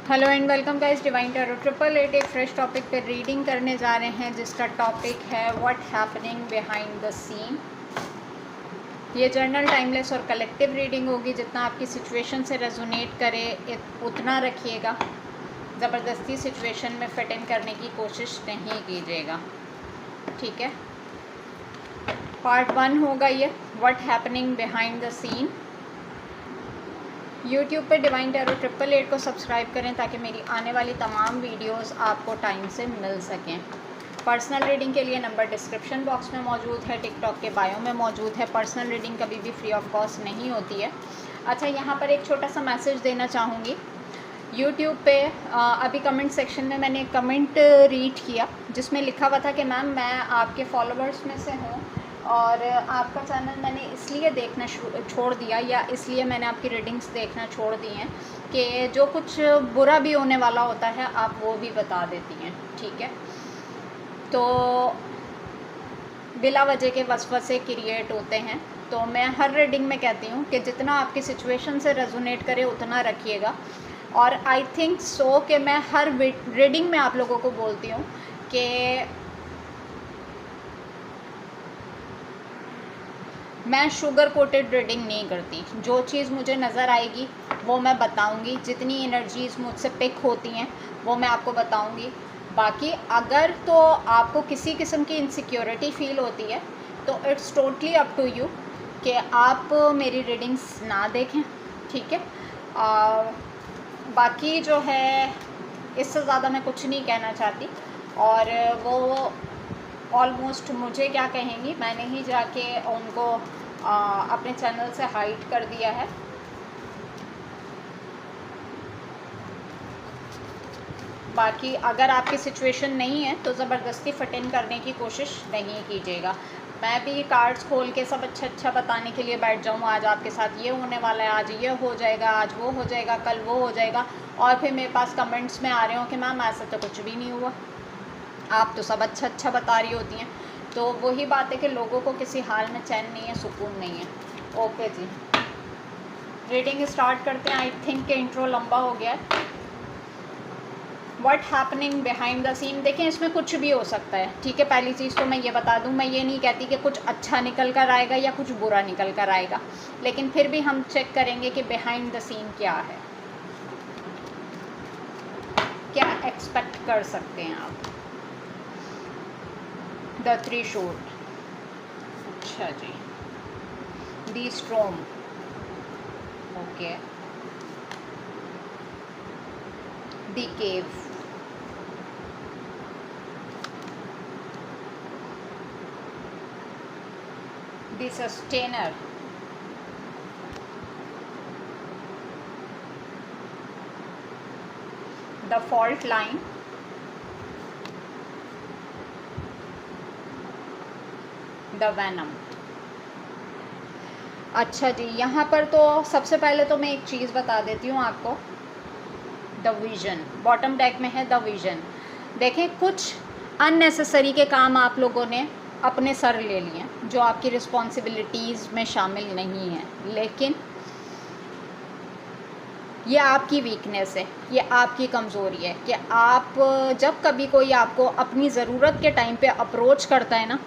Hello and welcome guys, divine tarot 888 एक fresh topic पे reading करने जा रहे हैं जिसका टॉपिक है what happening behind the scene. ये जर्नल टाइमलेस और कलेक्टिव रीडिंग होगी। जितना आपकी सिचुएशन से रेजोनेट करे उतना रखिएगा। ज़बरदस्ती सिचुएशन में फिट इन करने की कोशिश नहीं कीजिएगा, ठीक है। पार्ट 1 होगा ये what happening behind the scene. YouTube पे डिवाइन टैरो 888 को सब्सक्राइब करें ताकि मेरी आने वाली तमाम वीडियोस आपको टाइम से मिल सकें। पर्सनल रीडिंग के लिए नंबर डिस्क्रिप्शन बॉक्स में मौजूद है, टिकटॉक के बायो में मौजूद है। पर्सनल रीडिंग कभी भी फ्री ऑफ कॉस्ट नहीं होती है। अच्छा, यहाँ पर एक छोटा सा मैसेज देना चाहूँगी। यूट्यूब पे अभी कमेंट सेक्शन में मैंने एक कमेंट रीड किया जिसमें लिखा हुआ था कि मैम मैं आपके फॉलोअर्स में से हूँ और आपका चैनल मैंने इसलिए देखना छोड़ दिया या इसलिए मैंने आपकी रीडिंग्स देखना छोड़ दी हैं कि जो कुछ बुरा भी होने वाला होता है आप वो भी बता देती हैं, ठीक है। तो बिला वजह के वसवसे क्रिएट होते हैं। तो मैं हर रीडिंग में कहती हूँ कि जितना आपकी सिचुएशन से रेजोनेट करे उतना रखिएगा। और आई थिंक सो कि मैं हर रीडिंग में आप लोगों को बोलती हूँ कि मैं शुगर कोटेड रीडिंग नहीं करती। जो चीज़ मुझे नज़र आएगी वो मैं बताऊंगी। जितनी एनर्जीज़ मुझसे पिक होती हैं वो मैं आपको बताऊंगी। बाकी अगर तो आपको किसी किस्म की इनसिक्योरिटी फील होती है तो it's totally up to you कि आप मेरी रीडिंग्स ना देखें, ठीक है। बाकी जो है इससे ज़्यादा मैं कुछ नहीं कहना चाहती। और वो ऑलमोस्ट मुझे क्या कहेंगी, मैंने ही जाके उनको अपने चैनल से हाइड कर दिया है। बाकी अगर आपकी सिचुएशन नहीं है तो ज़बरदस्ती फिट इन करने की कोशिश नहीं कीजिएगा। मैं भी कार्ड्स खोल के सब अच्छा बताने के लिए बैठ जाऊँ, आज आपके साथ ये होने वाला है, आज ये हो जाएगा, आज वो हो जाएगा, कल वो हो जाएगा, और फिर मेरे पास कमेंट्स में आ रहे हो कि मैम ऐसा तो कुछ भी नहीं हुआ, आप तो सब अच्छा बता रही होती हैं। तो वही बात है कि लोगों को किसी हाल में चैन नहीं है, सुकून नहीं है। ओके जी, रीडिंग स्टार्ट करते हैं। आई थिंक के इंट्रो लंबा हो गया है। What happening behind the scene, देखें इसमें कुछ भी हो सकता है, ठीक है। पहली चीज़ तो मैं ये बता दूं, मैं ये नहीं कहती कि कुछ अच्छा निकल कर आएगा या कुछ बुरा निकल कर आएगा, लेकिन फिर भी हम चेक करेंगे कि बिहाइंड द सीन क्या है, क्या एक्सपेक्ट कर सकते हैं आप। द थ्री शूट, अच्छा जी, the storm, okay, the cave, the sustainer, the fault line, the venom. अच्छा जी, यहाँ पर तो सबसे पहले तो मैं एक चीज़ बता देती हूँ आपको। द विजन बॉटम डेक में है, द विजन। देखें कुछ अननेसेसरी के काम आप लोगों ने अपने सर ले लिए जो आपकी रिस्पॉन्सिबिलिटीज़ में शामिल नहीं है, लेकिन ये आपकी वीकनेस है, ये आपकी कमज़ोरी है कि आप जब कभी कोई आपको अपनी ज़रूरत के टाइम पे अप्रोच करता है ना,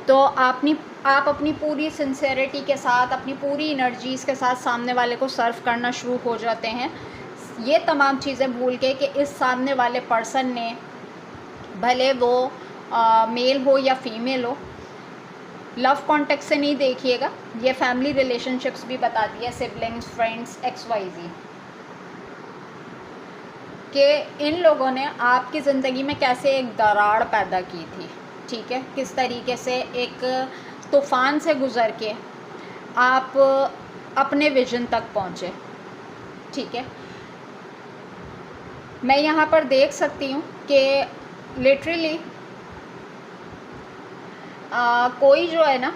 तो आप अपनी पूरी सिंसेरिटी के साथ, अपनी पूरी एनर्जीज़ के साथ सामने वाले को सर्व करना शुरू हो जाते हैं। ये तमाम चीज़ें भूल के कि इस सामने वाले पर्सन ने, भले वो मेल हो या फीमेल हो, लव कॉन्टेक्ट से नहीं देखिएगा, ये फैमिली रिलेशनशिप्स भी बताती है, सिबलिंग्स, फ्रेंड्स, XYZ, कि इन लोगों ने आपकी ज़िंदगी में कैसे एक दरार पैदा की थी, ठीक है। किस तरीके से एक तूफ़ान से गुज़र के आप अपने विजन तक पहुँचे, ठीक है। मैं यहाँ पर देख सकती हूँ कि लिटरली कोई जो है ना,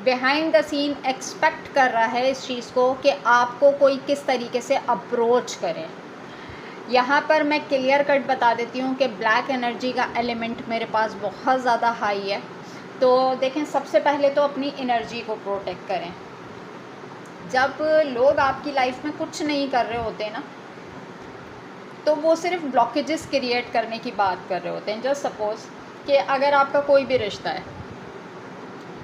बिहाइंड द सीन एक्सपेक्ट कर रहा है इस चीज़ को कि आपको कोई किस तरीके से अप्रोच करे। यहाँ पर मैं क्लियर कट बता देती हूँ कि ब्लैक एनर्जी का एलिमेंट मेरे पास बहुत ज़्यादा हाई है। तो देखें, सबसे पहले तो अपनी एनर्जी को प्रोटेक्ट करें। जब लोग आपकी लाइफ में कुछ नहीं कर रहे होते ना, तो वो सिर्फ ब्लॉकेजेस क्रिएट करने की बात कर रहे होते हैं। जस्ट सपोज़ कि अगर आपका कोई भी रिश्ता है,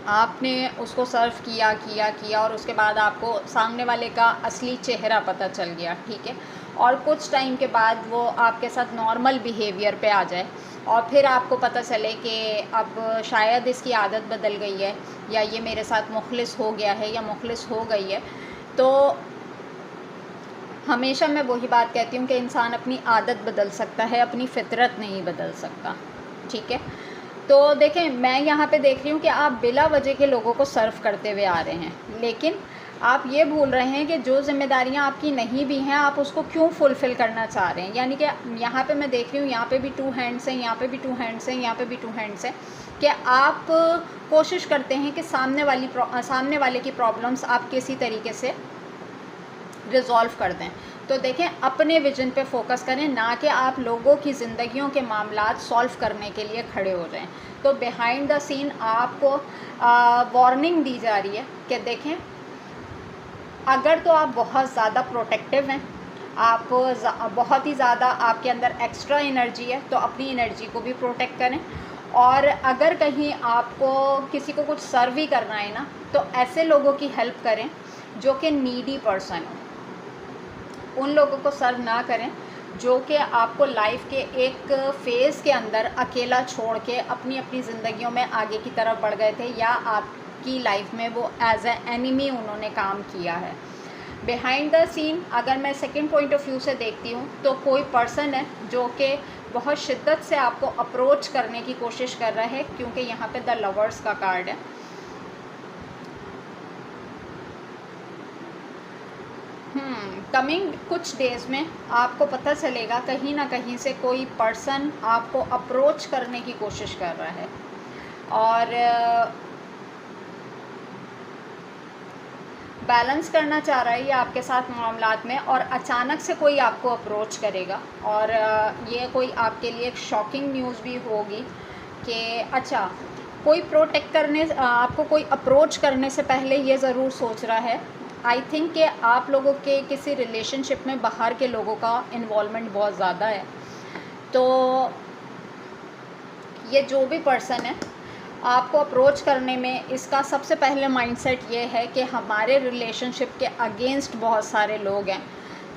आपने उसको सर्व किया किया किया और उसके बाद आपको सामने वाले का असली चेहरा पता चल गया, ठीक है, और कुछ टाइम के बाद वो आपके साथ नॉर्मल बिहेवियर पे आ जाए और फिर आपको पता चले कि अब शायद इसकी आदत बदल गई है या ये मेरे साथ मुखलिस हो गया है या मुखलिस हो गई है, तो हमेशा मैं वही बात कहती हूँ कि इंसान अपनी आदत बदल सकता है, अपनी फितरत नहीं बदल सकता, ठीक है। तो देखें, मैं यहाँ पे देख रही हूँ कि आप बिला वजह के लोगों को सर्व करते हुए आ रहे हैं, लेकिन आप ये भूल रहे हैं कि जो ज़िम्मेदारियाँ आपकी नहीं भी हैं, आप उसको क्यों फुलफ़िल करना चाह रहे हैं। यानी कि यहाँ पे मैं देख रही हूँ, यहाँ पे भी 2 हैंड्स हैं, यहाँ पे भी 2 हैंड्स हैं, यहाँ पे भी 2 हैंड्स हैं, कि आप कोशिश करते हैं कि सामने वाले की प्रॉब्लम्स आप किसी तरीके से रिज़ॉल्व कर दें। तो देखें, अपने विजन पे फोकस करें, ना कि आप लोगों की ज़िंदगियों के मामलात सॉल्व करने के लिए खड़े हो जाएं। तो बिहाइंड द सीन आपको वार्निंग दी जा रही है कि देखें, अगर तो आप बहुत ज़्यादा प्रोटेक्टिव हैं, आप बहुत ही ज़्यादा आपके अंदर एक्स्ट्रा एनर्जी है, तो अपनी एनर्जी को भी प्रोटेक्ट करें। और अगर कहीं आपको किसी को कुछ सर्व ही करना है ना, तो ऐसे लोगों की हेल्प करें जो कि नीडी पर्सन हो। उन लोगों को सर्व ना करें जो कि आपको लाइफ के एक फ़ेज़ के अंदर अकेला छोड़ के अपनी अपनी ज़िंदगियों में आगे की तरफ बढ़ गए थे, या आपकी लाइफ में वो एज ए एनिमी उन्होंने काम किया है। बिहाइंड द सीन अगर मैं सेकंड पॉइंट ऑफ व्यू से देखती हूँ, तो कोई पर्सन है जो कि बहुत शिद्दत से आपको अप्रोच करने की कोशिश कर रहा है, क्योंकि यहाँ पे द लवर्स का कार्ड है। कमिंग कुछ डेज़ में आपको पता चलेगा कहीं ना कहीं से कोई पर्सन आपको अप्रोच करने की कोशिश कर रहा है और बैलेंस करना चाह रहा है ये आपके साथ मामलात में, और अचानक से कोई आपको अप्रोच करेगा और ये कोई आपके लिए एक शॉकिंग न्यूज़ भी होगी कि अच्छा, कोई आपको कोई अप्रोच करने से पहले ये ज़रूर सोच रहा है। आई थिंक कि आप लोगों के किसी रिलेशनशिप में बाहर के लोगों का इन्वॉल्वमेंट बहुत ज़्यादा है। तो ये जो भी पर्सन है आपको अप्रोच करने में, इसका सबसे पहले माइंडसेट ये है कि हमारे रिलेशनशिप के अगेंस्ट बहुत सारे लोग हैं,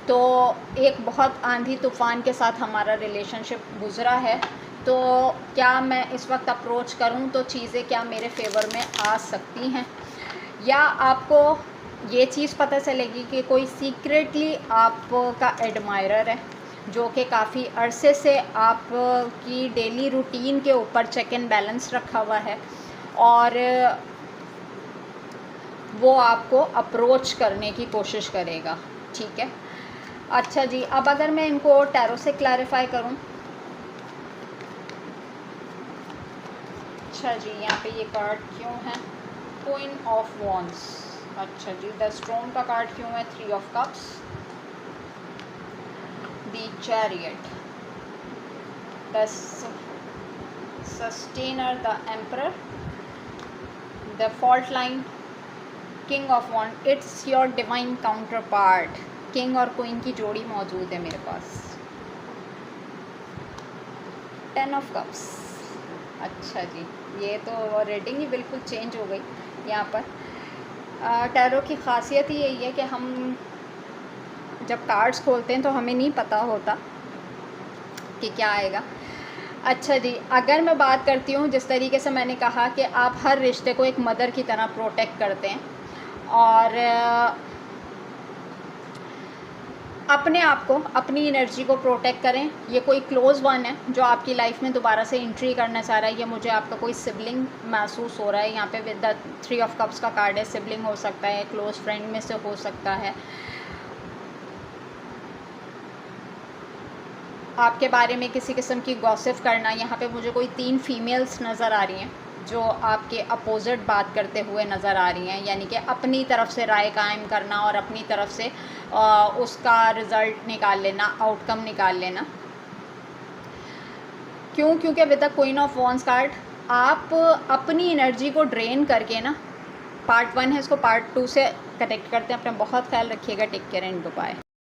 तो एक बहुत आंधी तूफ़ान के साथ हमारा रिलेशनशिप गुज़रा है, तो क्या मैं इस वक्त अप्रोच करूं तो चीज़ें क्या मेरे फेवर में आ सकती हैं, या आपको ये चीज़ पता चलेगी कि कोई सीक्रेटली आपका एडमायरर है जो कि काफ़ी अरसे से आपकी डेली रूटीन के ऊपर चेक एंड बैलेंस रखा हुआ है और वो आपको अप्रोच करने की कोशिश करेगा, ठीक है। अच्छा जी, अब अगर मैं इनको टैरो से क्लैरिफाई करूं, अच्छा जी, यहाँ पे ये कार्ड क्यों है, क्वीन ऑफ वॉन्ड्स। अच्छा जी, द स्ट्रोन का कार्ड क्यों है, 3 of cups, the chariot, the sustainer, the emperor, the fault line, king of wand. It's your divine counterpart. King और क्वीन की जोड़ी मौजूद है मेरे पास। 10 ऑफ कप्स। अच्छा जी, ये तो रीडिंग ही बिल्कुल चेंज हो गई यहाँ पर। टैरो की ख़ासियत ही यही है कि हम जब कार्ड्स खोलते हैं तो हमें नहीं पता होता कि क्या आएगा। अच्छा जी, अगर मैं बात करती हूँ जिस तरीके से मैंने कहा कि आप हर रिश्ते को एक मदर की तरह प्रोटेक्ट करते हैं और अपने आप को, अपनी एनर्जी को प्रोटेक्ट करें। ये कोई क्लोज़ वन है जो आपकी लाइफ में दोबारा से एंट्री करना चाह रहा है, या मुझे आपका कोई सिबलिंग महसूस हो रहा है। यहाँ पे विद द 3 ऑफ कप्स का कार्ड है, सिबलिंग हो सकता है, क्लोज़ फ्रेंड में से हो सकता है, आपके बारे में किसी किस्म की गॉसिप करना। यहाँ पे मुझे कोई 3 फीमेल्स नज़र आ रही हैं जो आपके अपोजिट बात करते हुए नज़र आ रही हैं, यानी कि अपनी तरफ से राय कायम करना और अपनी तरफ से उसका रिज़ल्ट निकाल लेना, आउटकम निकाल लेना। क्यों? क्योंकि with the queen of wands card आप अपनी एनर्जी को ड्रेन करके ना, पार्ट 1 है, इसको पार्ट 2 से कनेक्ट करते हैं। अपना बहुत ख्याल रखिएगा। Take care and bye.